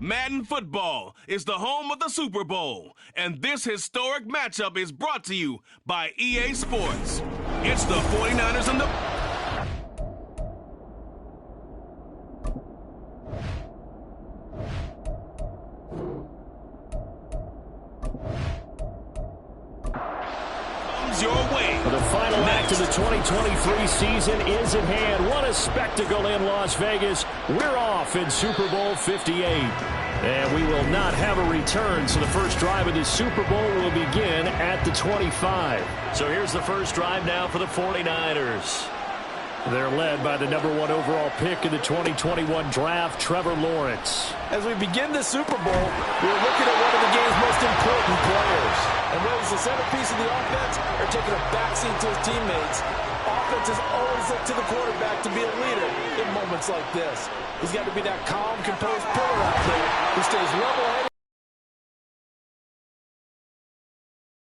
Madden Football is the home of the Super Bowl, and this historic matchup is brought to you by EA Sports. It's the 49ers and the... comes your way. The final act of the 2023 season is at hand. What a spectacle in Las Vegas. We're off in Super Bowl 58. And we will not have a return, so the first drive of the Super Bowl will begin at the 25. So here's the first drive now for the 49ers. They're led by the #1 overall pick in the 2021 draft, Trevor Lawrence. As we begin the Super Bowl, we're looking at one of the game's most important players. And whether he's the centerpiece of the offense or taking a backseat to his teammates, offenses always look to the quarterback to be a leader in moments like this. He's got to be that calm, composed pillar out there who stays level-headed.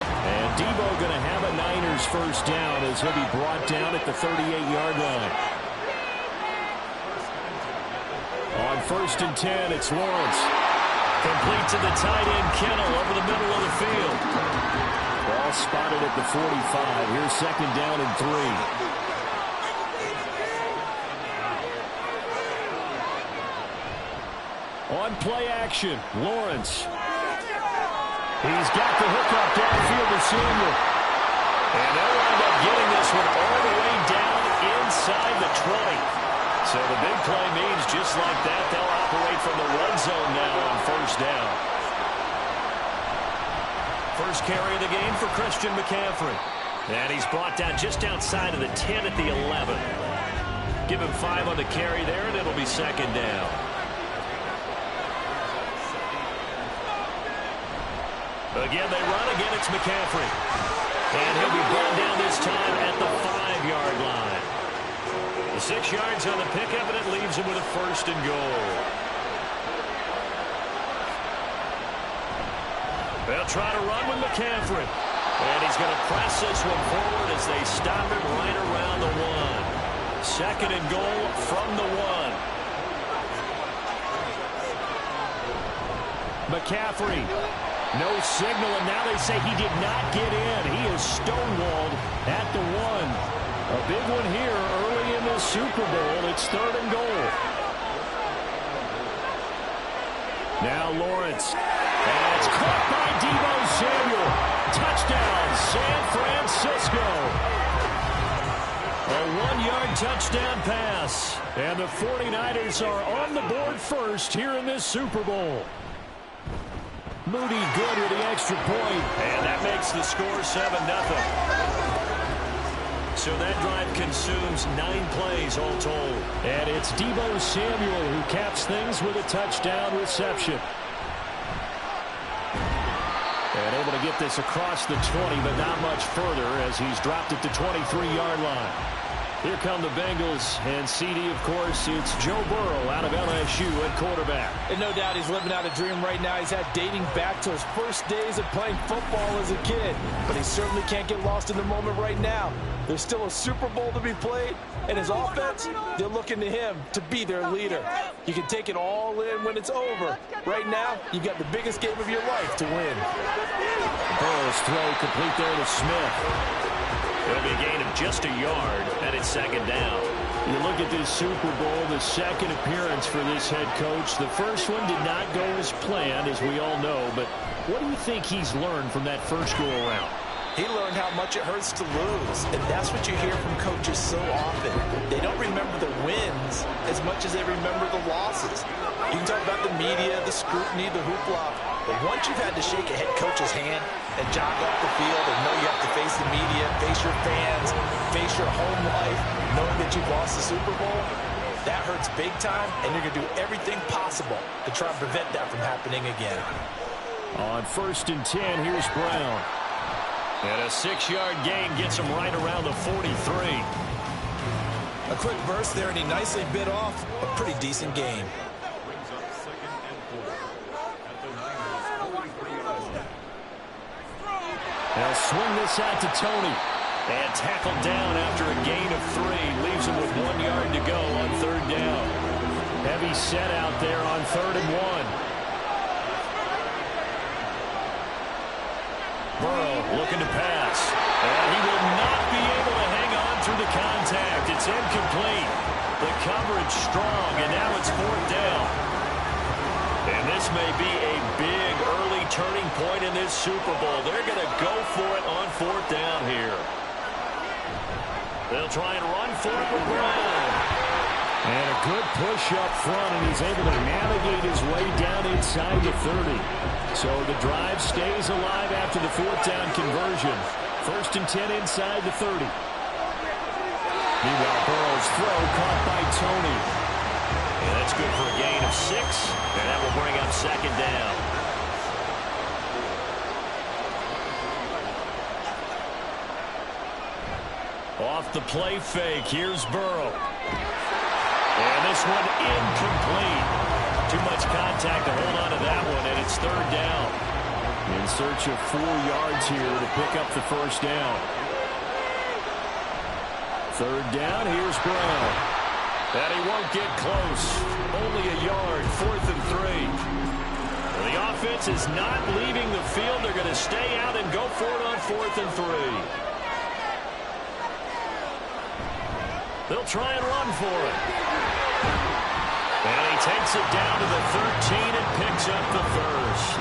And Debo going to have a Niners first down as he'll be brought down at the 38-yard line. On 1st and 10, it's Lawrence. Complete to the tight end, Kittle, over the middle of the field. Ball spotted at the 45. Here's 2nd down and 3. On play action, Lawrence. He's got the hook up downfield to Samuel. And they'll wind up getting this one all the way down inside the 20. So the big play means just like that, they'll operate from the red zone now on 1st down. First carry of the game for Christian McCaffrey. And he's brought down just outside of the 10 at the 11. Give him 5 on the carry there, and it'll be 2nd down. Again, they run. Again, it's McCaffrey. And he'll be brought down this time at the 5-yard line. The 6 yards on the pickup, and it leaves him with a 1st and goal. They'll try to run with McCaffrey. And he's going to press this one forward as they stop him right around the 1. 2nd and goal from the 1. McCaffrey. No signal, and now they say he did not get in. He is stonewalled at the 1. A big one here early in the Super Bowl. It's 3rd and goal. Now Lawrence. And it's caught by Debo Samuel. Touchdown, San Francisco. A 1-yard touchdown pass. And the 49ers are on the board first here in this Super Bowl. Moody good with the extra point. And that makes the score 7-0. So that drive consumes 9 plays all told. And it's Debo Samuel who caps things with a touchdown reception. And able to get this across the 20, but not much further as he's dropped at the 23-yard line. Here come the Bengals, and CD, of course, it's Joe Burrow out of LSU at quarterback. And no doubt he's living out a dream right now. He's had dating back to his first days of playing football as a kid. But he certainly can't get lost in the moment right now. There's still a Super Bowl to be played, and his offense, they're looking to him to be their leader. You can take it all in when it's over. Right now, you've got the biggest game of your life to win. Burrow's throw complete there to Smith. It'll be a gain of just a yard, and it's 2nd down. You look at this Super Bowl, the 2nd appearance for this head coach. The first one did not go as planned, as we all know, but what do you think he's learned from that first go-around? He learned how much it hurts to lose, and that's what you hear from coaches so often. They don't remember the wins as much as they remember the losses. You can talk about the media, the scrutiny, the hoopla, but once you've had to shake a head coach's hand and jog off the field and know you have to face the media, face your fans, face your home life, knowing that you've lost the Super Bowl, that hurts big time, and you're going to do everything possible to try and prevent that from happening again. On 1st and 10, here's Brown. And a 6-yard gain gets him right around the 43. A quick burst there, and he nicely bit off a pretty decent gain. They'll swing this out to Tony. And tackled down after a gain of 3. Leaves him with 1 yard to go on 3rd down. Heavy set out there on 3rd and 1. Burrow looking to pass. And he will not be able to hang on through the contact. It's incomplete. The coverage strong, and now it's 4th down. And this may be a big early turning point in this Super Bowl. They're going to go for it on 4th down here. They'll try and run for it with Brown. And a good push up front, and he's able to navigate his way down inside the 30. So the drive stays alive after the 4th down conversion. 1st and 10 inside the 30. Meanwhile, Burrow's throw caught by Tony. And that's good for a gain of 6, and that will bring up 2nd down. Off the play fake, here's Burrow. And this one incomplete. Too much contact to hold on to that one, and it's 3rd down. In search of 4 yards here to pick up the 1st down. 3rd down, here's Brown. And he won't get close. Only a yard, 4th and 3. The offense is not leaving the field. They're going to stay out and go for it on 4th and 3. They'll try and run for it. And he takes it down to the 13 and picks up the 1st.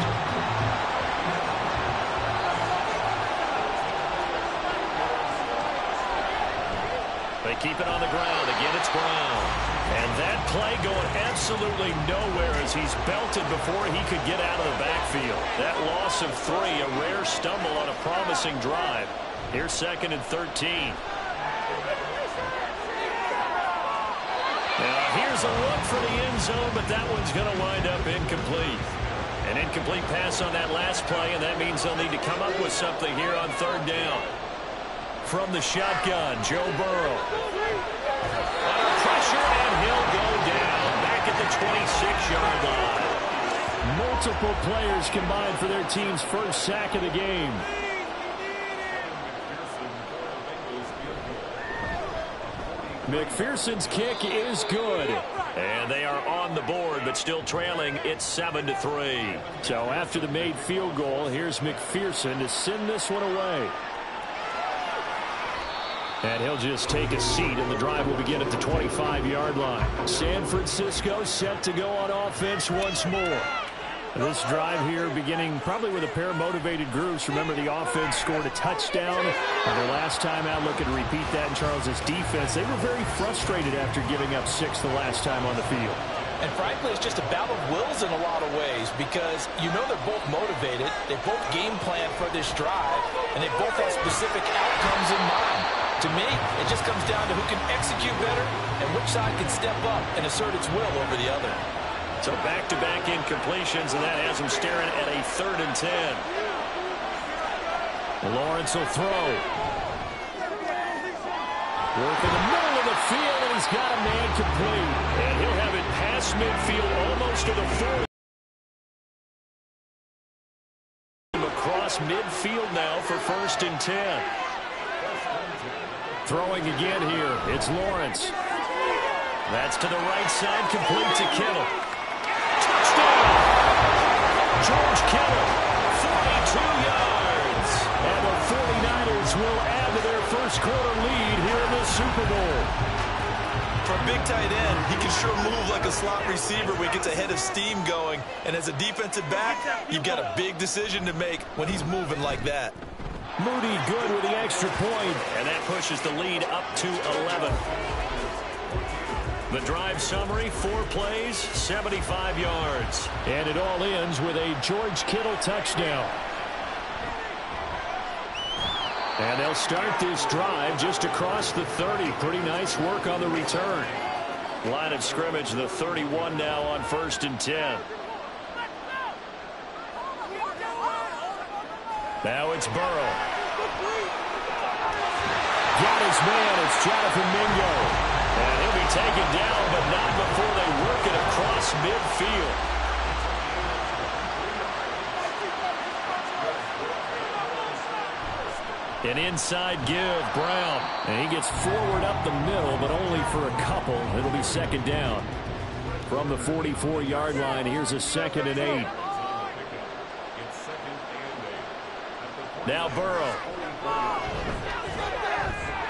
They keep it on the ground. Again, it's Brown. And that play going absolutely nowhere as he's belted before he could get out of the backfield. That loss of 3, a rare stumble on a promising drive. Here's 2nd and 13. Now, here's a look for the end zone, but that one's going to wind up incomplete. An incomplete pass on that last play, and that means they'll need to come up with something here on 3rd down. From the shotgun, Joe Burrow. Under pressure, and he'll go down back at the 26-yard line. Multiple players combined for their team's 1st sack of the game. McPherson's kick is good. And they are on the board, but still trailing. It's 7-3. So after the made field goal, here's McPherson to send this one away. And he'll just take a seat, and the drive will begin at the 25-yard line. San Francisco set to go on offense once more. This drive here beginning probably with a pair of motivated groups. Remember, the offense scored a touchdown on their last time out. Looking to repeat that in Charles's defense. They were very frustrated after giving up 6 the last time on the field. And frankly, it's just a battle of wills in a lot of ways because you know they're both motivated. They both game plan for this drive, and they both have specific outcomes in mind. To me, it just comes down to who can execute better and which side can step up and assert its will over the other. So back-to-back incompletions, and that has him staring at a 3rd and 10. Lawrence will throw. Work in the middle of the field, and he's got a man complete. And he'll have it past midfield almost to the 40. Across midfield now for 1st and 10. Throwing again here. It's Lawrence. That's to the right side, complete to Kittle. Touchdown! George Kittle, 42 yards. And the 49ers will add to their 1st quarter lead here in the Super Bowl. For a big tight end, he can sure move like a slot receiver when he gets a head of steam going. And as a defensive back, you've got a big decision to make when he's moving like that. Moody good with the extra point, and that pushes the lead up to 11. The drive summary, 4 plays, 75 yards. And it all ends with a George Kittle touchdown. And they'll start this drive just across the 30. Pretty nice work on the return. Line of scrimmage, the 31 now on 1st and 10. Now it's Burrow. Got his man, it's Jonathan Mingo. And he'll be taken down, but not before they work it across midfield. An inside give, Brown. And he gets forward up the middle, but only for a couple. It'll be 2nd down. From the 44-yard line, here's a 2nd and 8. Now Burrow.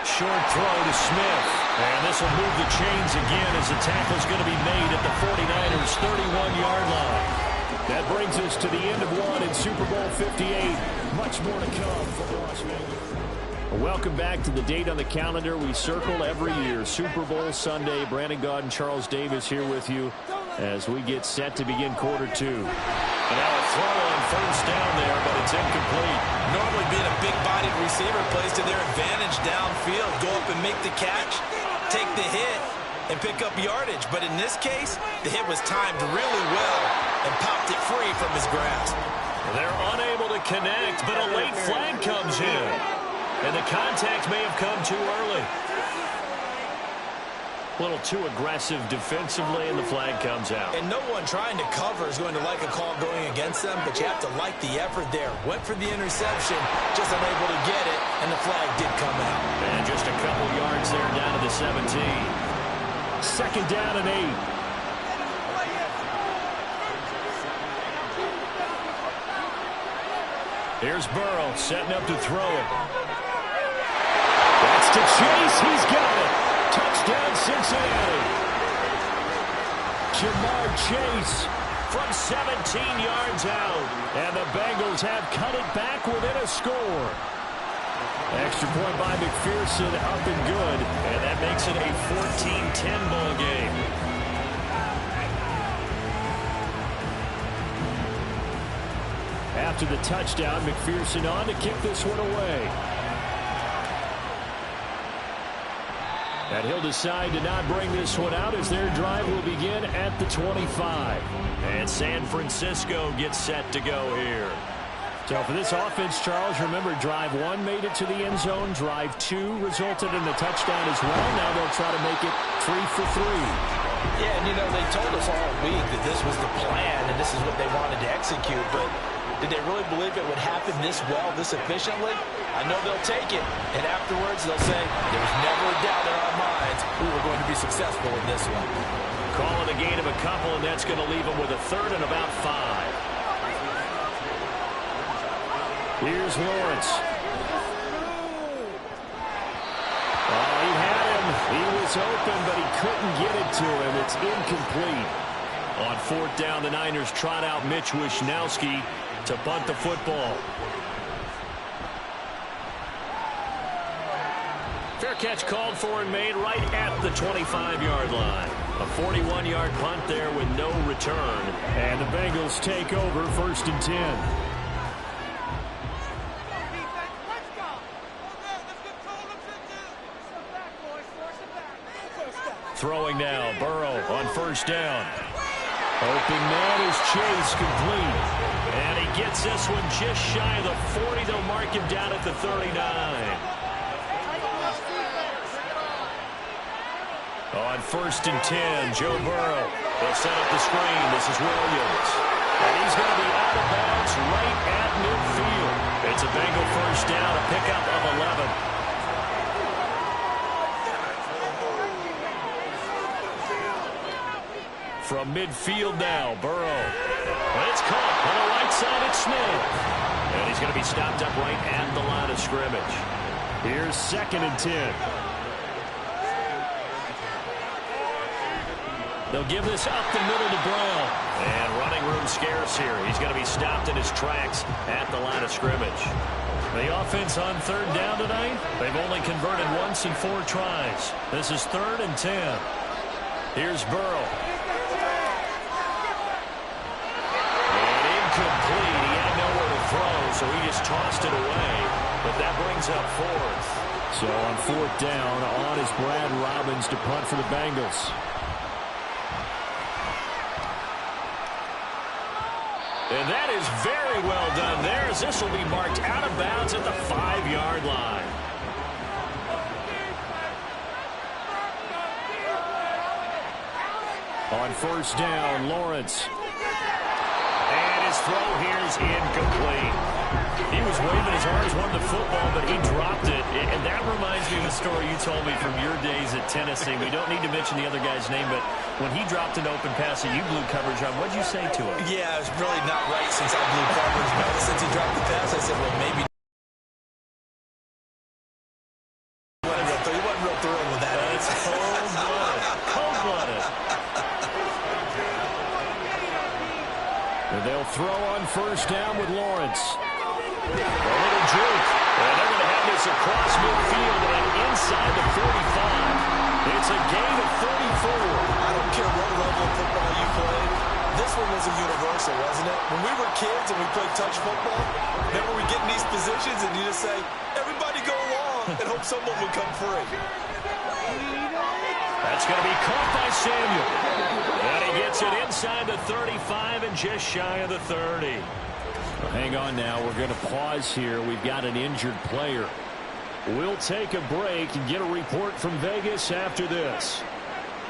Short throw to Smith. And this will move the chains again as the tackle's going to be made at the 49ers' 31-yard line. That brings us to the end of one in Super Bowl 58. Much more to come from Las Vegas. Welcome back to the date on the calendar we circle every year. Super Bowl Sunday. Brandon Gaudin, Charles Davis here with you as we get set to begin quarter two. And now a throw on first down there, but it's incomplete. Normally being a big-bodied receiver plays to their advantage downfield. Go up and make the catch, take the hit, and pick up yardage. But in this case, the hit was timed really well and popped it free from his grasp. They're unable to connect, but a late flag comes in. And the contact may have come too early. A little too aggressive defensively, and the flag comes out. And no one trying to cover is going to like a call going against them, but you have to like the effort there. Went for the interception, just unable to get it, and the flag did come out. And just a couple yards there down to the 17. Second down and 8. Here's Burrow setting up to throw it. That's to Chase. He's got it. Touchdown, Cincinnati. Jamar Chase from 17 yards out. And the Bengals have cut it back within a score. Extra point by McPherson, up and good. And that makes it a 14-10 ball game. After the touchdown, McPherson on to kick this one away. And he'll decide to not bring this one out as their drive will begin at the 25. And San Francisco gets set to go here. So for this offense, Charles, remember, drive 1 made it to the end zone. Drive 2 resulted in the touchdown as well. Now they'll try to make it 3 for 3. Yeah, and you know, they told us all week that this was the plan and this is what they wanted to execute, but did they really believe it would happen this well, this efficiently? I know they'll take it, and afterwards they'll say, there was never a doubt in our minds we were going to be successful in this one. Calling a gain of a couple, and that's going to leave them with a third and about 5. Here's Lawrence. Oh, he had him. He was open, but he couldn't get it to him. It's incomplete. On fourth down, the Niners trot out Mitch Wishnowski to punt the football. Fair catch called for and made right at the 25-yard line. A 41-yard punt there with no return. And the Bengals take over 1st and 10. Throwing now, Burrow on first down. Open man is Chase, complete. And he gets this one just shy of the 40. They'll mark him down at the 39. On 1st and 10, Joe Burrow. They'll set up the screen. This is Williams. And he's going to be out of bounds right at midfield. It's a Bengal first down, a pickup of 11. From midfield now, Burrow. And it's caught on the right side at Smith. And he's going to be stopped up right at the line of scrimmage. Here's 2nd and 10. They'll give this up the middle to Brown. And running room scarce here. He's going to be stopped in his tracks at the line of scrimmage. The offense on 3rd down tonight, they've only converted once in 4 tries. This is 3rd and 10. Here's Burrow. Incomplete. He had nowhere to throw, so he just tossed it away. But that brings up 4th. So on 4th down, on is Brad Robbins to punt for the Bengals. And that is very well done there, as this will be marked out of bounds at the 5-yard line. On 1st down, Lawrence. And his throw here is incomplete. He was waving as hard as wanted the football, but he dropped it. And that reminds me of a story you told me from your days at Tennessee. We don't need to mention the other guy's name, but when he dropped an open pass that you blew coverage on, what did you say to him? Yeah, it's really not right since I blew coverage, but since he dropped the pass, I said, well, maybe And they'll throw on first down with Lawrence. A little juke. And they're going to have this across midfield and inside the 45. It's a gain of 34. I don't care what level of football you play. This one was a universal, wasn't it? When we were kids and we played touch football, remember we get in these positions and you just say, everybody go along and hope someone would come free. That's going to be caught by Samuel. And he gets it inside the 35 and just shy of the 30. Well, hang on now. We're going to pause here. We've got an injured player. We'll take a break and get a report from Vegas after this.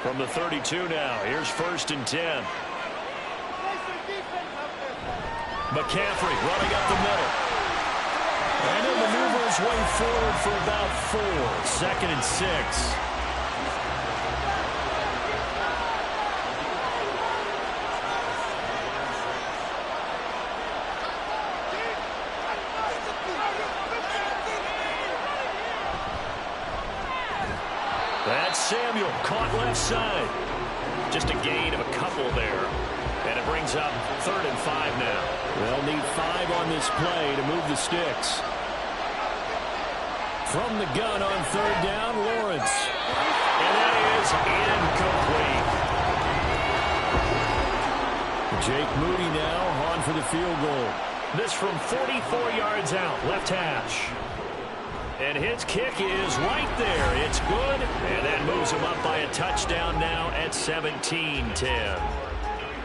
From the 32 now, here's 1st and 10. McCaffrey running up the middle. And he'll maneuver his way forward for about 4. 2nd and 6. That's Samuel, caught left side. Just a gain of a couple there. And it brings up 3rd and 5 now. They'll need 5 on this play to move the sticks. From the gun on 3rd down, Lawrence. And that is incomplete. Jake Moody now on for the field goal. This from 44 yards out, left hash. And his kick is right there. It's good. And that moves him up by a touchdown now at 17-10.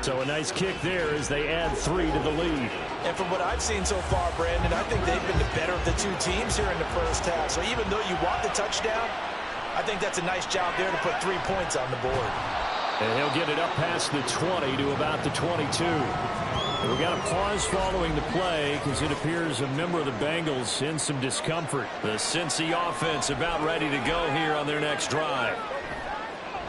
So a nice kick there as they add 3 to the lead. And from what I've seen so far, Brandon, I think they've been the better of the two teams here in the first half. So even though you want the touchdown, I think that's a nice job there to put 3 points on the board. And he'll get it up past the 20 to about the 22. We've got a pause following the play because it appears a member of the Bengals in some discomfort. The Cincy offense about ready to go here on their next drive.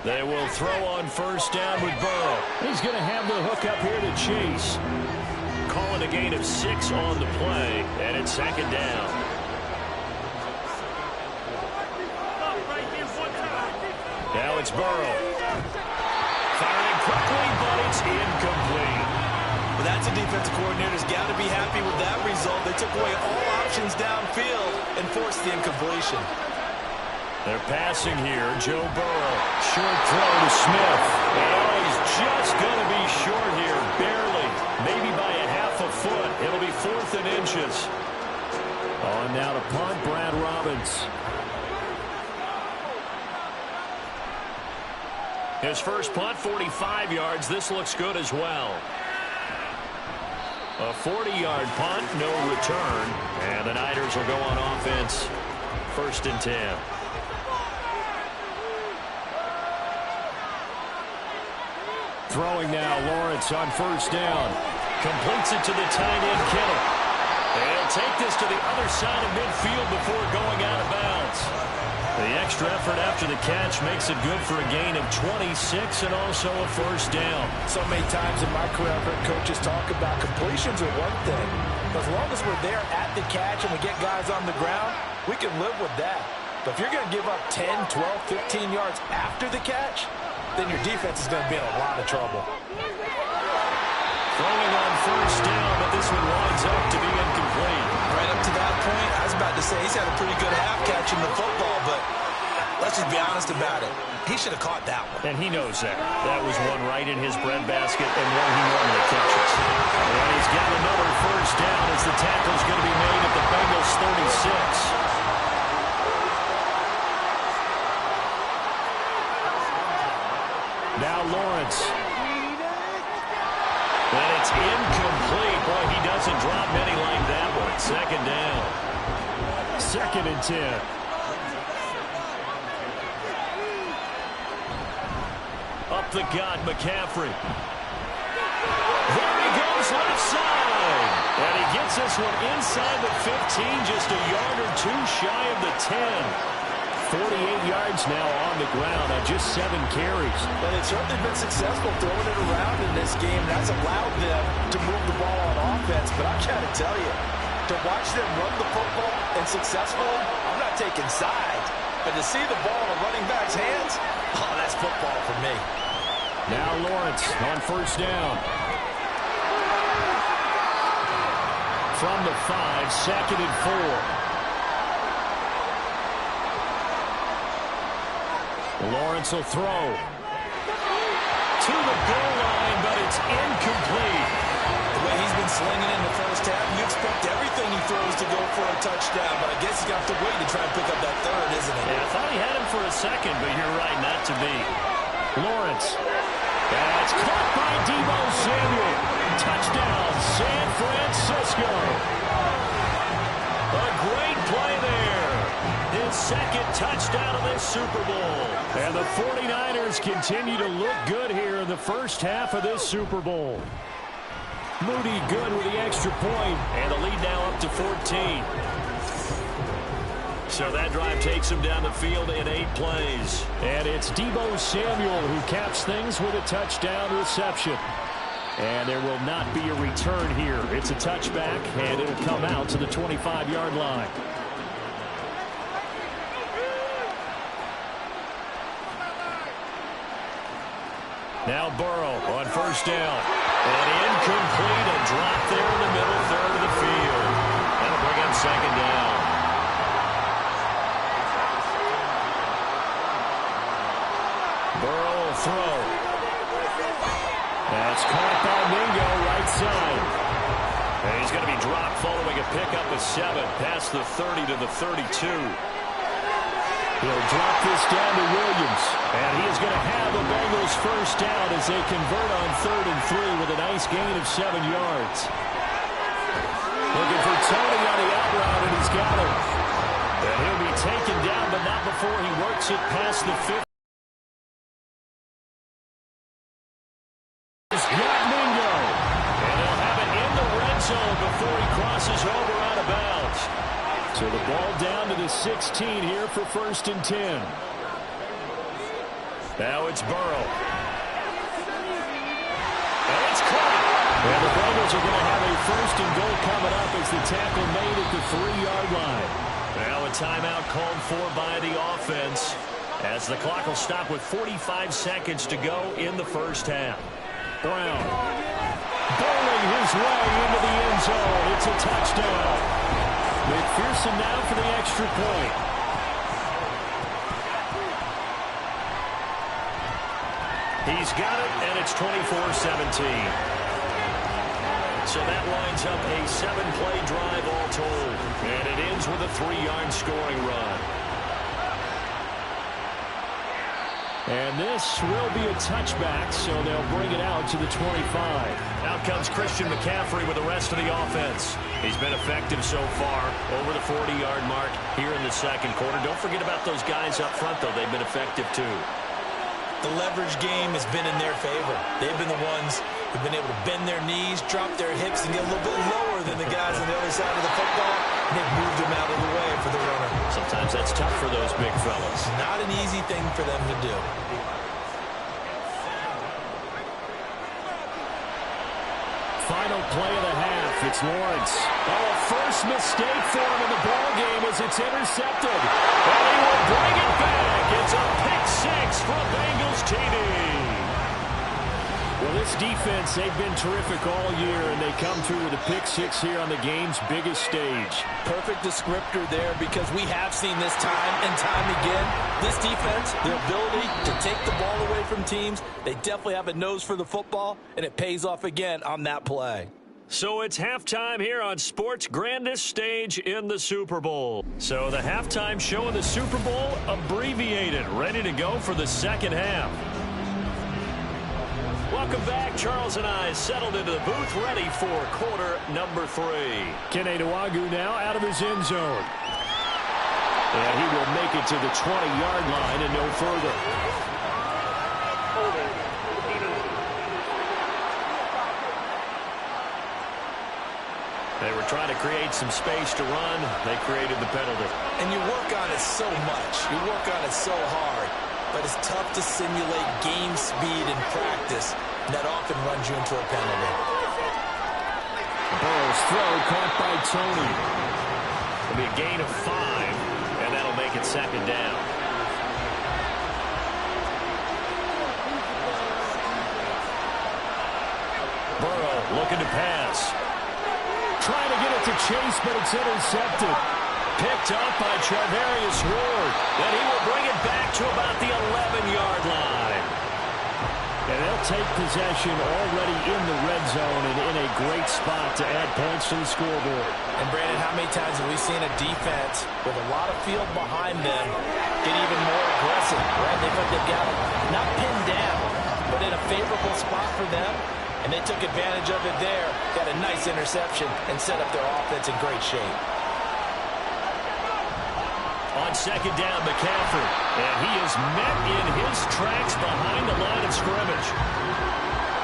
They will throw on first down with Burrow. He's going to have the hook up here to Chase. Calling a gain of 6 on the play, and it's 2nd down. Now it's Burrow. Firing quickly, but it's incomplete. Well, that's a defensive coordinator's got to be happy with that result. They took away all options downfield and forced the incompletion. They're passing here. Joe Burrow. Short throw to Smith. Oh, he's just going to be short here. Barely. Maybe by a half a foot. It'll be 4th and inches. On now to punt, Brad Robbins. His first punt, 45 yards. This looks good as well. A 40-yard punt, no return. And the Niners will go on offense. 1st and 10. Throwing now, Lawrence on first down. Completes it to the tight end, Kittle. And he'll take this to the other side of midfield before going out of bounds. The extra effort after the catch makes it good for a gain of 26 and also a first down. So many times in my career, I've heard coaches talk about completions are one thing. But as long as we're there at the catch and we get guys on the ground, we can live with that. But if you're going to give up 10, 12, 15 yards after the catch, then your defense is going to be in a lot of trouble. Throwing on first down, but this one winds up to be incomplete. Right up to that point, I was about to say he's had a pretty good half catching the football, but let's just be honest about it. He should have caught that one. And he knows that. That was one right in his breadbasket and one he normally catches. And he's got another first down as the tackle's going to be made at the Bengals 36. Now Lawrence. And it's incomplete. Boy, he doesn't drop many like that one. 2nd down. 2nd and 10. Up the gut, McCaffrey. There he goes, left side. And he gets this one inside the 15, just a yard or 2 shy of the 10. 48 yards now on the ground on just 7 carries. But they've certainly been successful throwing it around in this game. That's allowed them to move the ball on offense. But I've got to tell you, to watch them run the football and successfully, I'm not taking sides. But to see the ball in a running back's hands, oh, that's football for me. Now Lawrence on first down. from the 5, 2nd and 4. Lawrence will throw. To the goal line, but it's incomplete. The way he's been slinging in the first half, you expect everything he throws to go for a touchdown, but I guess he's got to wait to try and pick up that third, isn't he? Yeah, I thought he had him for a second, but you're right, not to be. Lawrence. That's caught by Deebo Samuel. Touchdown, San Francisco. A great play there. His second touchdown of this Super Bowl. And the 49ers continue to look good here in the first half of this Super Bowl. Moody good with the extra point, and the lead now up to 14. So that drive takes him down the field in 8 plays. And it's Deebo Samuel who caps things with a touchdown reception. And there will not be a return here. It's a touchback, and it'll come out to the 25-yard line. Now Burrow on first down. And incomplete, a drop there in the middle third of the field. That'll bring him second down. Burrow will throw. That's caught by Mingo, right side. And he's going to be dropped following a pickup of 7 past the 30 to the 32. He'll drop this down to Williams. And he is going to have the Bengals first down as they convert on 3rd and 3 with a nice gain of 7 yards. Looking for Tony on the out route, and he's got him. And he'll be taken down, but not before he works it past the 50. He's got Mingo. And he'll have it in the red zone before he crosses over out of bounds. So the ball down to the 16 here for 1st and 10. Now it's Burrow. And it's caught. And the Bengals are going to have a 1st and goal coming up as the tackle made at the 3-yard line. Now a timeout called for by the offense as the clock will stop with 45 seconds to go in the first half. Brown bowling his way into the end zone. It's a touchdown. McPherson now for the extra point. He's got it, and it's 24-17. So that lines up a 7-play drive all told. And it ends with a 3-yard scoring run. And this will be a touchback, so they'll bring it out to the 25. Out comes Christian McCaffrey with the rest of the offense. He's been effective so far, over the 40-yard mark here in the second quarter. Don't forget about those guys up front, though. They've been effective, too. The leverage game has been in their favor. They've been the ones who've been able to bend their knees, drop their hips, and get a little bit lower than the guys on the other side of the football. And they've moved them out of the way for the runner. Sometimes that's tough for those big fellas. Not an easy thing for them to do. Final play of the half. It's Lawrence. Oh, first mistake for him in the ball game as it's intercepted. And he will bring it back. It's a pick 6 for Bengals TD. Well, this defense, they've been terrific all year, and they come through with a pick 6 here on the game's biggest stage. Perfect descriptor there, because we have seen this time and time again. This defense, their ability to take the ball away from teams, they definitely have a nose for the football, and it pays off again on that play. So it's halftime here on sports' grandest stage in the Super Bowl. So the halftime show of the Super Bowl abbreviated, ready to go for the second half. Welcome back. Charles and I settled into the booth, ready for quarter number 3. Kene Nwangwu now out of his end zone. And he will make it to the 20-yard line and no further. They were trying to create some space to run. They created the penalty. And you work on it so much. You work on it so hard. But it's tough to simulate game speed in practice. That often runs you into a penalty. Burrow's throw caught by Tony. It'll be a gain of 5, and that'll make it second down. Burrow looking to pass. trying to get it to Chase, but it's intercepted. Picked up by Charvarius Ward. And he will bring it back to about the 11-yard line. And they'll take possession already in the red zone and in a great spot to add points to the scoreboard. And, Brandon, how many times have we seen a defense with a lot of field behind them get even more aggressive, right? They've got them not pinned down, but in a favorable spot for them, and they took advantage of it there, got a nice interception, and set up their offense in great shape. On second down, McCaffrey. And he is met in his tracks behind the line of scrimmage.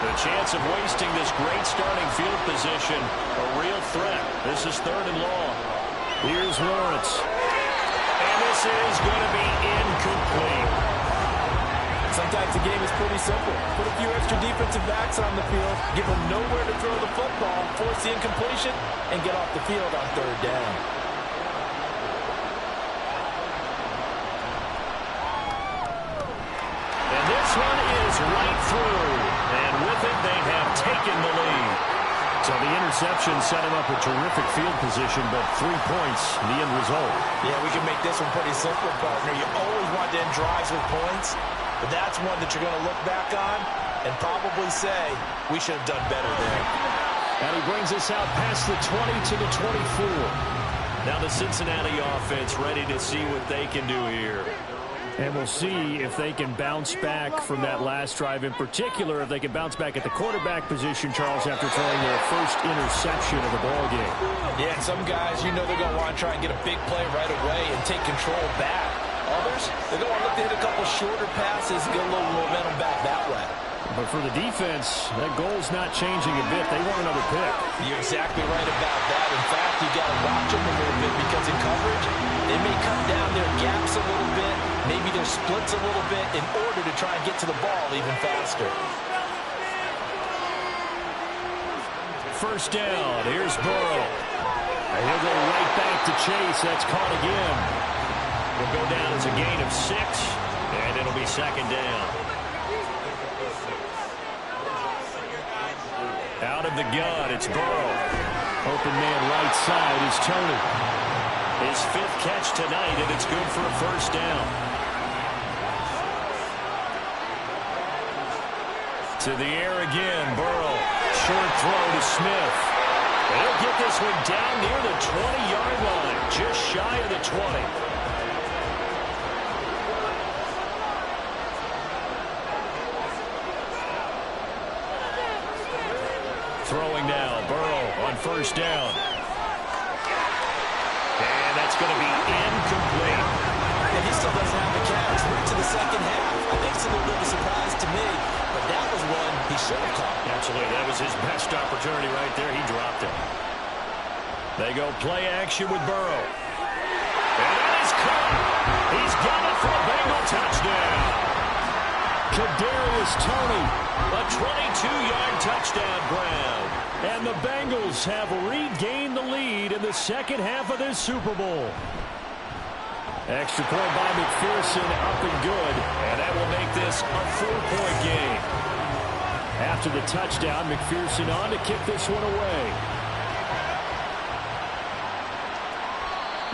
The chance of wasting this great starting field position, a real threat. This is 3rd and long. Here's Lawrence. And this is going to be incomplete. Sometimes the game is pretty simple. Put a few extra defensive backs on the field, give them nowhere to throw the football, force the incompletion, and get off the field on 3rd down. This one is right through, and with it, they have taken the lead. So the interception set him up a terrific field position, but 3 points, the end result. Yeah, we can make this one pretty simple, partner. You always want to end drives with points, but that's one that you're going to look back on and probably say, we should have done better there. And he brings us out past the 20 to the 24. Now the Cincinnati offense ready to see what they can do here. And we'll see if they can bounce back from that last drive. In particular, if they can bounce back at the quarterback position, Charles, after throwing their first interception of the ballgame. Yeah, and some guys, you know they're going to want to try and get a big play right away and take control back. Others, they're going to want to look to hit a couple shorter passes, get a little momentum back that way. But for the defense, that goal's not changing a bit. They want another pick. You're exactly right about that. In fact, you got to watch them a little bit because in coverage, they may cut down their gaps a little bit, maybe their splits a little bit in order to try and get to the ball even faster. First down. Here's Burrow. And he'll go right back to Chase. That's caught again. Will go down as a gain of 6, and it'll be 2nd down. Out of the gun, it's Burrow. Open man right side is Tony. His 5th catch tonight, and it's good for a first down. To the air again, Burrow. Short throw to Smith. He'll get this one down near the 20-yard line, just shy of the 20. Throwing now, Burrow on first down. And that's going to be incomplete. And he still doesn't have the catch. We're to the second half. I think it's a little bit of a surprise to me, but that was one he should have caught. Absolutely. That was his best opportunity right there. He dropped it. They go play action with Burrow. And that is caught. He's got it for a Bengal touchdown. Kadarius Toney, a 22-yard touchdown grab. And the Bengals have regained the lead in the second half of this Super Bowl. Extra point by McPherson, up and good. And that will make this a 4-point game. After the touchdown, McPherson on to kick this one away.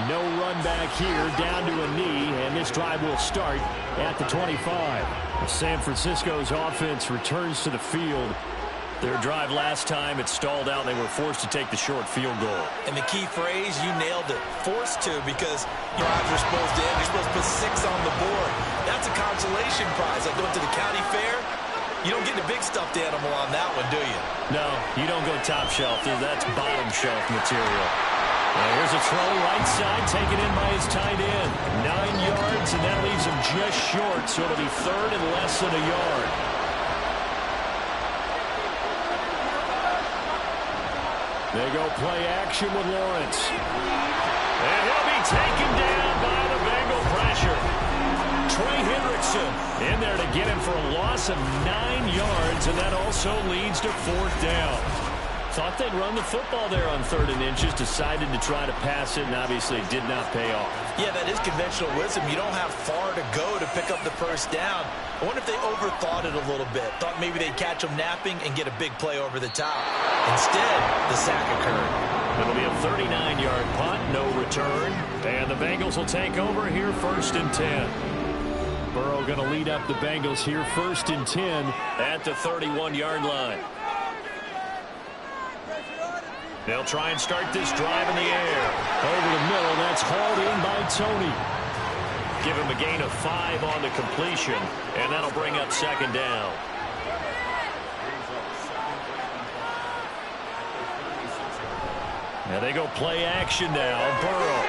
No run back here, down to a knee, and this drive will start at the 25. San Francisco's offense returns to the field. Their drive last time, it stalled out. They were forced to take the short field goal. And the key phrase, you nailed it, forced to, because drives are supposed to end. You're supposed to put 6 on the board. That's a consolation prize. Like going to the county fair, you don't get the big stuffed animal on that one, do you? No, you don't go top shelf. That's bottom shelf material. Here's a throw right side, taken in by his tight end. 9 yards, and that leaves him just short, so it'll be 3rd and less than a yard. They go play action with Lawrence. And he'll be taken down by the Bengal pressure. Trey Hendrickson in there to get him for a loss of 9 yards, and that also leads to 4th down. thought they'd run the football there on 3rd and inches, decided to try to pass it, and obviously did not pay off. Yeah, that is conventional wisdom. You don't have far to go to pick up the first down. I wonder if they overthought it a little bit. Thought maybe they'd catch them napping and get a big play over the top. Instead, the sack occurred. It'll be a 39-yard punt, no return. And the Bengals will take over here 1st and 10. Burrow going to lead up the Bengals here 1st and 10 at the 31-yard line. They'll try and start this drive in the air. Over the middle, that's hauled in by Tony. Give him a gain of 5 on the completion, and that'll bring up 2nd down. Now they go play action now. Burrow.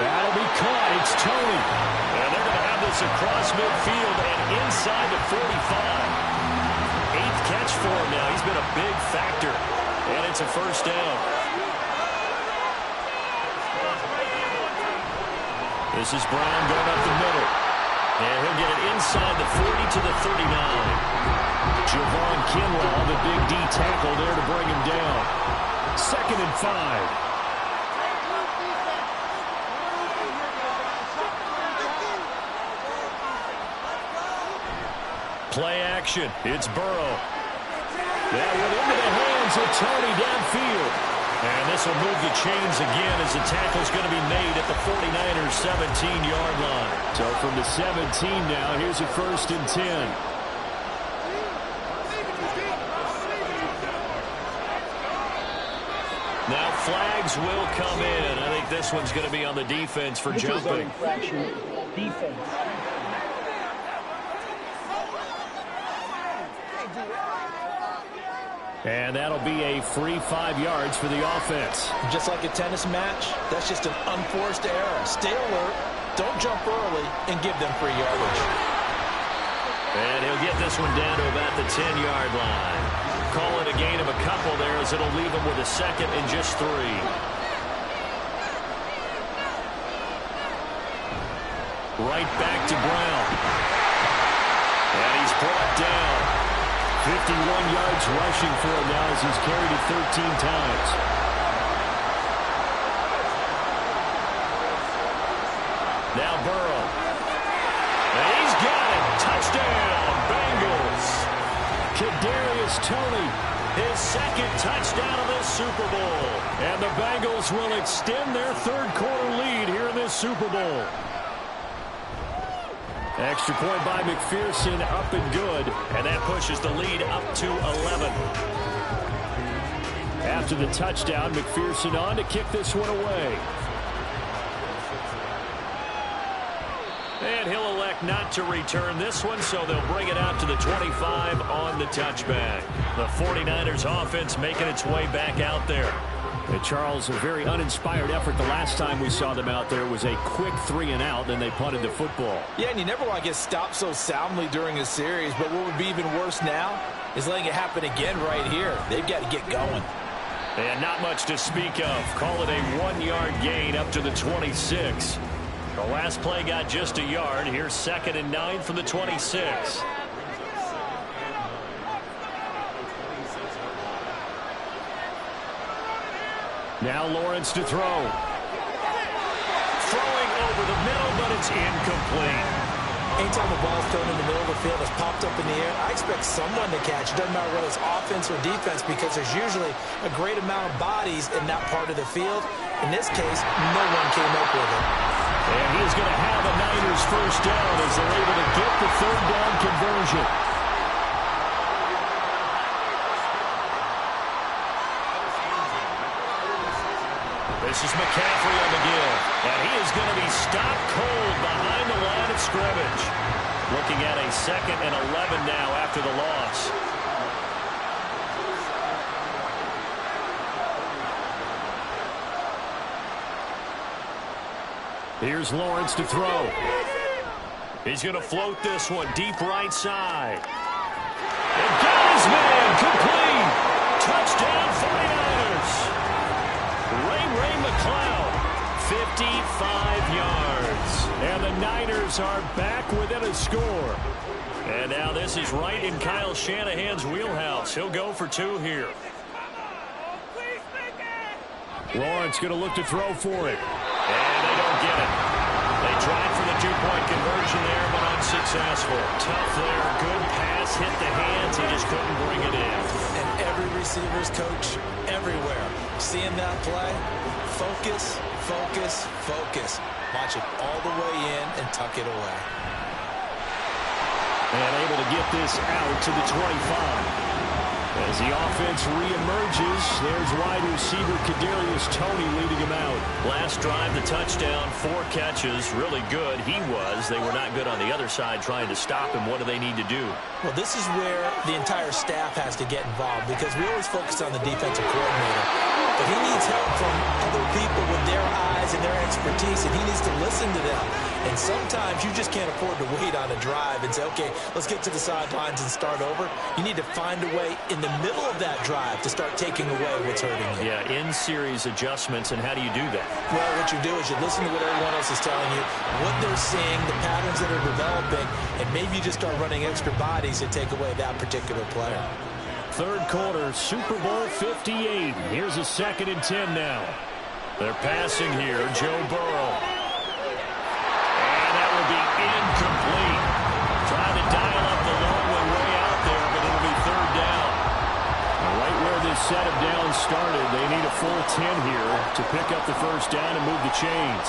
That'll be caught. It's Tony. And they're going to have this across midfield and inside the 45. 8th catch for him now. He's been a big factor. And it's a 1st down. This is Brown going up the middle. And he'll get it inside the 40 to the 39. Javon Kinlaw, the big D tackle there to bring him down. 2nd and 5. Play action. It's Burrow. That one into the hands of Tony downfield. And this will move the chains again as the tackle's going to be made at the 49ers 17-yard line. So from the 17 now, here's a 1st and 10. Now flags will come in. I think this one's going to be on the defense for jumping. Defense. And that'll be a free 5 yards for the offense. Just like a tennis match, that's just an unforced error. Stay alert, don't jump early, and give them free yardage. And he'll get this one down to about the 10-yard line. Call it a gain of a couple there as it'll leave him with a 2nd and just 3. Right back to Brown. And he's brought down. 51 yards rushing for him now as he's carried it 13 times. Now Burrow. And he's got it. Touchdown, Bengals. Kadarius Toney, his 2nd touchdown of this Super Bowl. And the Bengals will extend their 3rd quarter lead here in this Super Bowl. Extra point by McPherson, up and good. And that pushes the lead up to 11. After the touchdown, McPherson on to kick this one away. And he'll elect not to return this one, so they'll bring it out to the 25 on the touchback. The 49ers offense making its way back out there. And Charles, a very uninspired effort the last time we saw them out there was a quick 3-and-out, then they punted the football. Yeah, and you never want to get stopped so soundly during a series, but what would be even worse now is letting it happen again right here. They've got to get going. And not much to speak of. Call it a 1-yard gain up to the 26. The last play got just a yard. Here's 2nd and 9 from the 26. Now Lawrence to throw. Throwing over the middle, but it's incomplete. Anytime the ball's thrown in the middle of the field, it's popped up in the air, I expect someone to catch. It doesn't matter whether it's offense or defense because there's usually a great amount of bodies in that part of the field. In this case, no one came up with it. And he's going to have a Niners 1st down as they're able to get the 3rd down conversion. This is McCaffrey on the give. And he is going to be stopped cold behind the line of scrimmage. Looking at a 2nd and 11 now after the loss. Here's Lawrence to throw. He's going to float this one deep right side. And got his man complete. Touchdown 49ers. Ray McLeod, 55 yards. And the Niners are back within a score. And now this is right in Kyle Shanahan's wheelhouse. He'll go for 2 here. Lawrence going to look to throw for it. And they don't get it. They tried for the two-point conversion there, but unsuccessful. Tough there. Good pass. Hit the hands. He just couldn't bring it in. And every receiver's coach everywhere. Seeing that play, focus, focus, focus. Watch it all the way in and tuck it away. And able to get this out to the 25. As the offense reemerges, there's wide receiver Kadarius Toney leading him out. Last drive, the touchdown, 4 catches, really good. He was. They were not good on the other side trying to stop him. What do they need to do? Well, this is where the entire staff has to get involved because we always focus on the defensive coordinator. But he needs help from other people with their eyes and their expertise, and he needs to listen to them. And sometimes you just can't afford to wait on a drive and say, okay, let's get to the sidelines and start over. You need to find a way in the middle of that drive to start taking away what's hurting you. Yeah, in-series adjustments, and how do you do that? Well, what you do is you listen to what everyone else is telling you, what they're seeing, the patterns that are developing, and maybe you just start running extra bodies to take away that particular player. Third quarter, Super Bowl 58. Here's a 2nd and 10 now. They're passing here, Joe Burrow. And that will be incomplete. Trying to dial up the long one way out there, but it'll be 3rd down. Right where this set of downs started, they need a full 10 here to pick up the 1st down and move the chains.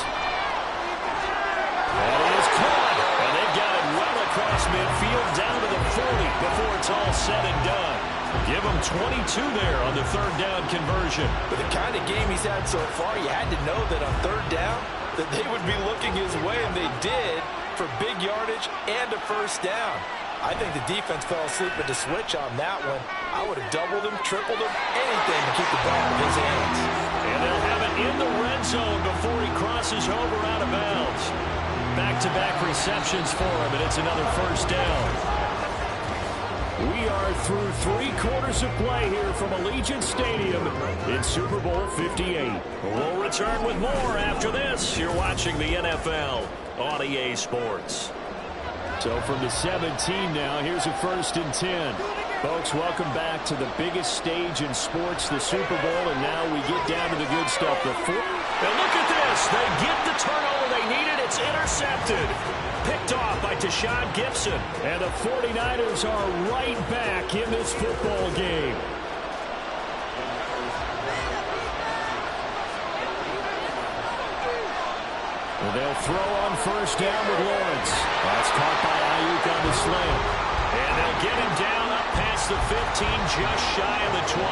That is caught. And they've got it well across midfield down to the 40 before it's all said and done. Give him 22 there on the 3rd down conversion. But the kind of game he's had so far, you had to know that on 3rd down that they would be looking his way, and they did, for big yardage and a 1st down. I think the defense fell asleep at the switch on that one. I would have doubled him, tripled him, anything to keep the ball in his hands. And they'll have it in the red zone before he crosses over out of bounds. Back-to-back receptions for him, and it's another 1st down. We are through 3 quarters of play here from Allegiant Stadium in Super Bowl 58. We'll return with more after this. You're watching the NFL on EA Sports. So from the 17 now, here's a 1st and 10. Folks, welcome back to the biggest stage in sports, the Super Bowl, and now we get down to the good stuff. And look at this. They get the turnover they needed. It's intercepted. Picked off by Tashawn Gibson. And the 49ers are right back in this football game. And they'll throw on 1st down with Lawrence. That's caught by Ayuk on the slant. And they'll get him down up past the 15, just shy of the 20.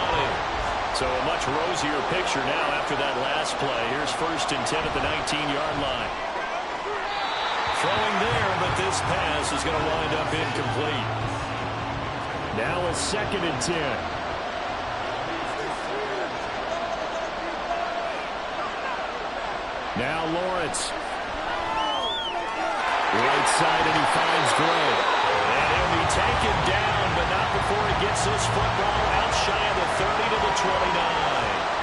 So a much rosier picture now after that last play. Here's 1st and 10 at the 19-yard line. Throwing there, but this pass is going to wind up incomplete. Now a 2nd and 10. Now Lawrence. Right side, and he finds Gray. And he'll be taken down, but not before he gets this football out shy of the 30 to the 29.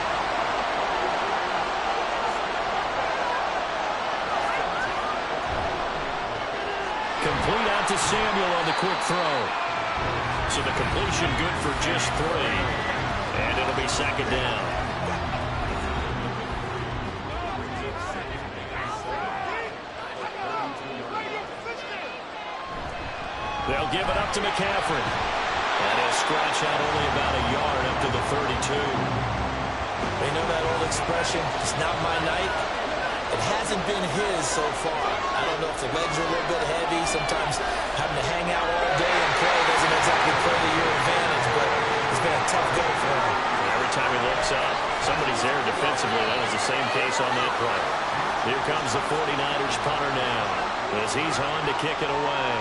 Complete out to Samuel on the quick throw. So the completion good for just 3. And it'll be 2nd down. They'll give it up to McCaffrey. And he'll scratch out only about a yard up to the 32. They know that old expression, it's not my night. It hasn't been his so far. I don't know if the legs are a little bit heavy. Sometimes having to hang out all day and play doesn't exactly play to your advantage, but it's been a tough go for him. Every time he looks up, somebody's there defensively. That was the same case on that play. Here comes the 49ers punter now as he's on to kick it away.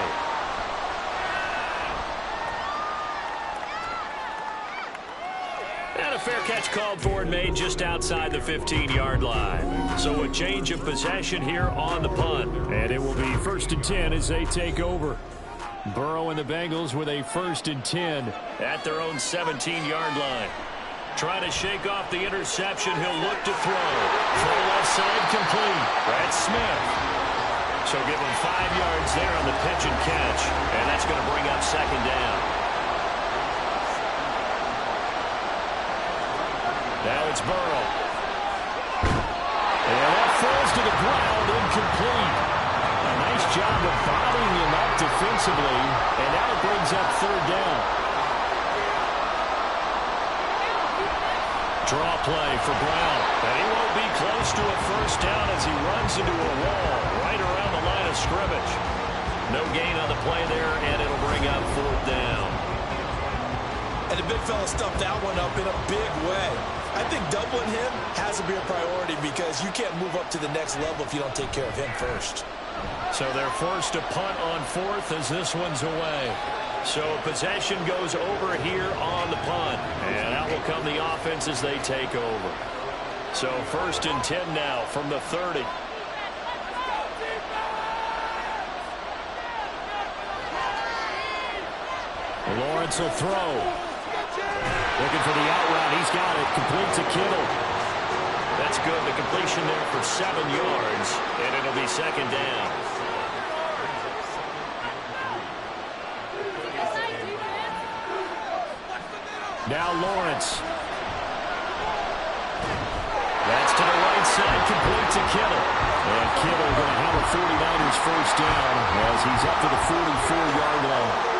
And a fair catch called for and made just outside the 15-yard line. So a change of possession here on the punt. And it will be 1st and 10 as they take over. Burrow and the Bengals with a 1st and 10. At their own 17-yard line. Trying to shake off the interception. He'll look to throw. Throw left side complete. Brad Smith. So give him 5 yards there on the pitch and catch. And that's going to bring up 2nd down. Now it's Burrow. incomplete. A nice job of bodying him up defensively, and now it brings up third down. Draw play for Brown. And he won't be close to a first down as he runs into a wall right around the line of scrimmage. No gain on the play there, and it'll bring up fourth down. And the big fella stuffed that one up in a big way. I think doubling him has to be a priority because you can't move up to the next level if you don't take care of him first. So they're forced to punt on fourth as this one's away. So possession goes over here on the punt. And out will come the offense as they take over. So 1st and 10 now from the 30. Lawrence will throw. Looking for the out route. He's got it. Complete to Kittle. That's good. The completion there for 7 yards. And it'll be 2nd down. Now Lawrence. That's to the right side. Complete to Kittle. And Kittle going to have a 49ers first down as he's up to the 44-yard line.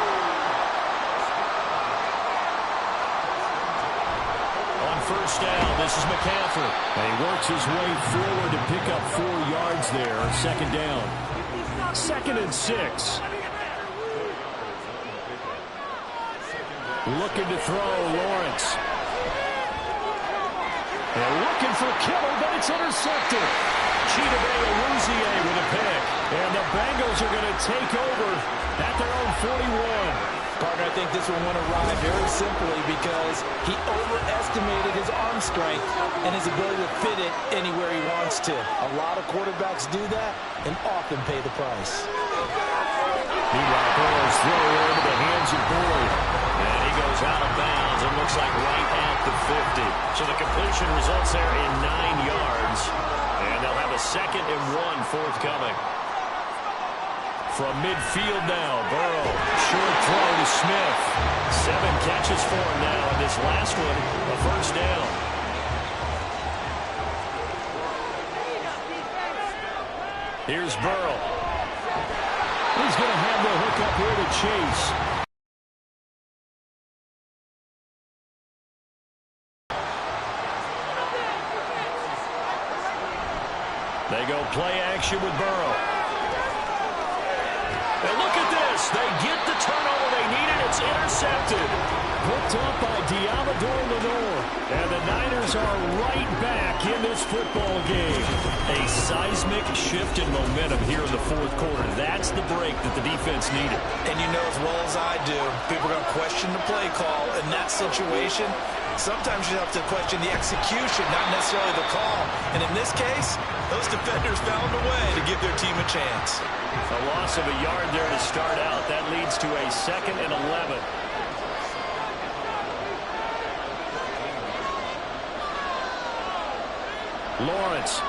First down, this is McCaffrey. And he works his way forward to pick up 4 yards there. 2nd down. 2nd and 6. Looking to throw, Lawrence. They're looking for Kittle, but it's intercepted. Chidobe with a pick. And the Bengals are going to take over at their own 41. Partner, I think this one went awry very simply because he overestimated his arm strength and his ability to fit it anywhere he wants to. A lot of quarterbacks do that and often pay the price. Meanwhile, Burrow's throw into the hands of Boyd. And he goes out of bounds and looks like right at the 50. So the completion results there in 9 yards. And they'll have a 2nd and 1 forthcoming. From midfield now, Burrow, short throw to Smith. 7 catches for him now, and this last one, a first down. Here's Burrow. He's going to have the hook up here to Chase. They go play action with Burrow. And look at this. They get the turnover they needed. It's intercepted. Picked up by Diamador Lenore. And the Niners are right back in this football game. A seismic shift in momentum here in the 4th quarter. That's the break that the defense needed. And you know as well as I do, people are going to question the play call in that situation. Sometimes you have to question the execution, not necessarily the call. And in this case, those defenders found a way to give their team a chance. A loss of a yard there to start out. That leads to a 2nd and 11. Lawrence.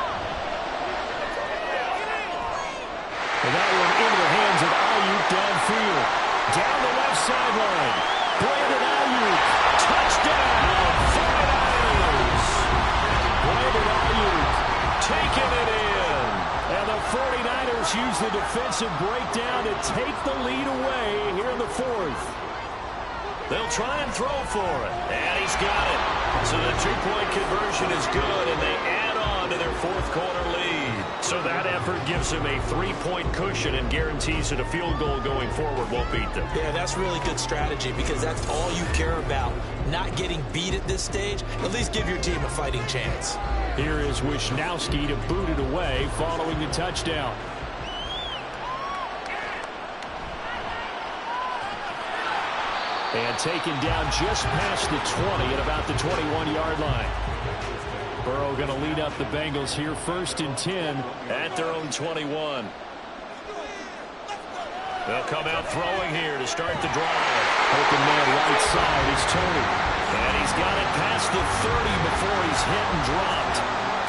And that one into the hands of Ayuk downfield. Down the left sideline. Brandon Ayuk. Touchdown. 49ers. Brandon Ayuk taking it in. And the 49ers use the defensive breakdown to take the lead away here in the 4th. They'll try and throw for it. And he's got it. So the 2-point conversion is good, and they add on to their 4th quarter lead. So that effort gives them a 3-point cushion and guarantees that a field goal going forward won't beat them. Yeah, that's really good strategy because that's all you care about. Not getting beat at this stage. At least give your team a fighting chance. Here is Wisnowski to boot it away following the touchdown. And taken down just past the 20 at about the 21-yard line. Burrow going to lead up the Bengals here 1st and 10 at their own 21. They'll come out throwing here to start the drive. Open man right side is Tony. And he's got it past the 30 before he's hit and dropped.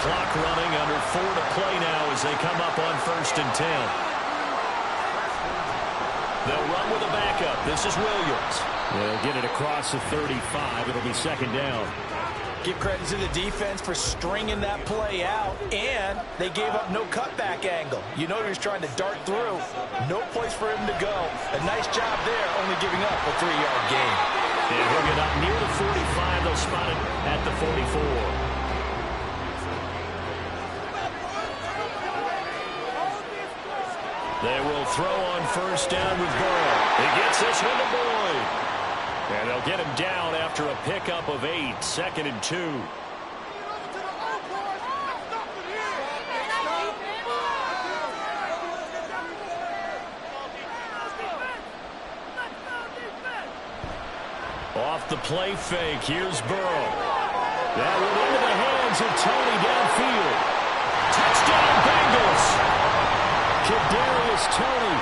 Clock running, under 4 to play now as they come up on 1st and 10. They'll run with a backup. This is Williams. They'll get it across the 35. It'll be 2nd down. Give credit to the defense for stringing that play out, and they gave up no cutback angle. You know he was trying to dart through. No place for him to go. A nice job there, only giving up a 3-yard gain. And he'll get up near the 45. They'll spot it at the 44. They will throw on first down with Burrow. He gets this one to Boyd. And they'll get him down after a pickup of 8, 2nd and 2. Off the play fake, here's Burrow. That one into the hands of Tony downfield. Touchdown Bengals! Kadarius Toney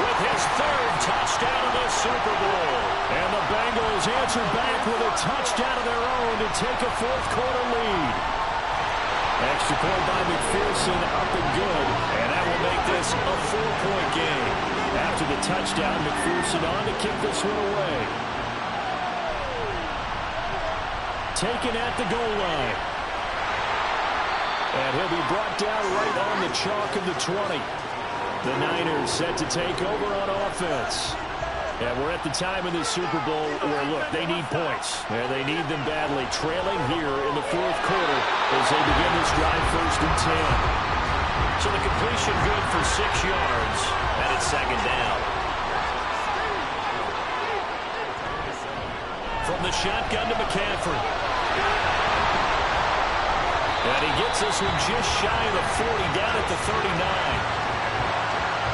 with his 3rd touchdown of the Super Bowl. And the Bengals answer back with a touchdown of their own to take a 4th quarter lead. Extra point by McPherson, up and good. And that will make this a 4-point game. After the touchdown, McPherson on to kick this one away. Taken at the goal line. And he'll be brought down right on the chalk of the 20. The Niners set to take over on offense. And we're at the time in the Super Bowl where, look, they need points. And they need them badly. Trailing here in the 4th quarter as they begin this drive 1st and 10. So the completion good for 6 yards. And it's 2nd down. From the shotgun to McCaffrey. And he gets this one just shy of the 40, down at the 39.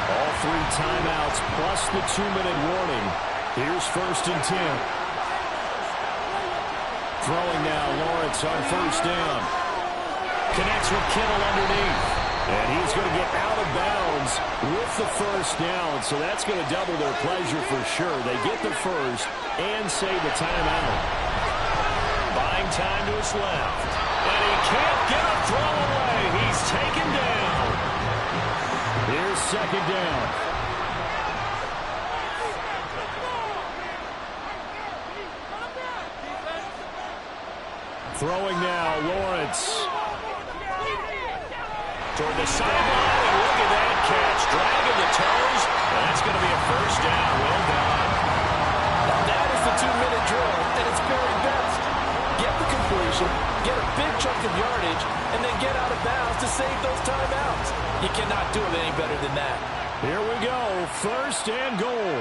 All 3 timeouts plus the 2-minute warning. Here's 1st and 10. Throwing now, Lawrence on first down. Connects with Kittle underneath. And he's going to get out of bounds with the first down. So that's going to double their pleasure for sure. They get the first and save the timeout. Buying time to his left. And he can't get a throw away. He's taken down. Here's 2nd down. Throwing now, Lawrence. Toward the sideline, and look at that catch. Dragging the toes. And that's going to be a first down. Well done. Now that is the 2-minute drill, and it's very best. Get the completion, get a big chunk of yardage, and then get out of bounds to save those timeouts. You cannot do it any better than that. Here we go, 1st and goal.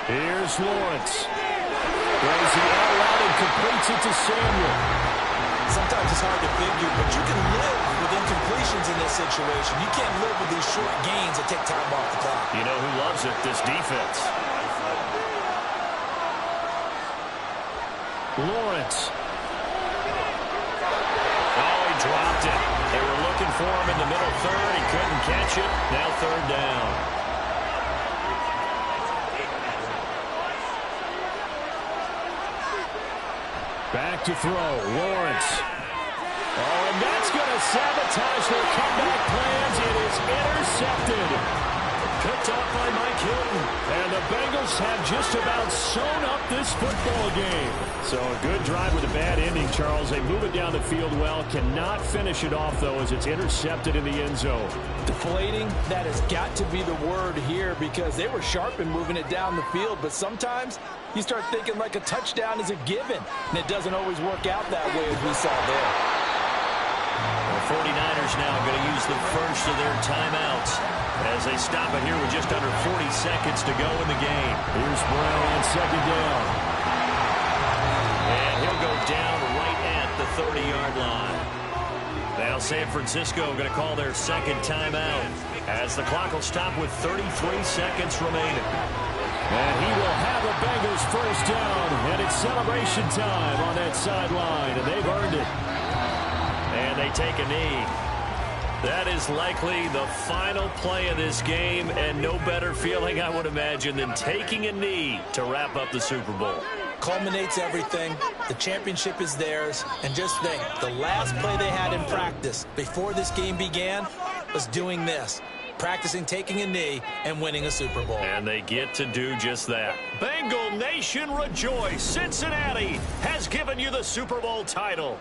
Here's Lawrence. Throws the all out and completes it to Samuel. Sometimes it's hard to figure, but you can live with incompletions in this situation. You can't live with these short gains that take time off the clock. You know who loves it? This defense. Lawrence. Oh, he dropped it. They were looking for him in the middle 3rd. He couldn't catch it. Now 3rd down. Back to throw, Lawrence. Oh, and that's going to sabotage their comeback plans. It is intercepted. Picked off by Mike Hilton. And the Bengals have just about sewn up this football game. So a good drive with a bad ending, Charles. They move it down the field well. Cannot finish it off, though, as it's intercepted in the end zone. Deflating, that has got to be the word here because they were sharp in moving it down the field. But sometimes you start thinking like a touchdown is a given. And it doesn't always work out that way as we saw there. The 49ers now going to use the first of their timeouts as they stop it here with just under 40 seconds to go in the game. Here's Brown on 2nd down. And he'll go down right at the 30-yard line. Now San Francisco going to call their 2nd timeout as the clock will stop with 33 seconds remaining. And he will have the Bengals first down, and it's celebration time on that sideline, and they've earned it. And they take a knee. That is likely the final play of this game, and no better feeling, I would imagine, than taking a knee to wrap up the Super Bowl. Culminates everything. The championship is theirs. And just think, the last play they had in practice before this game began was doing this. practicing taking a knee and winning a Super Bowl. And they get to do just that. Bengal Nation rejoice. Cincinnati has given you the Super Bowl title.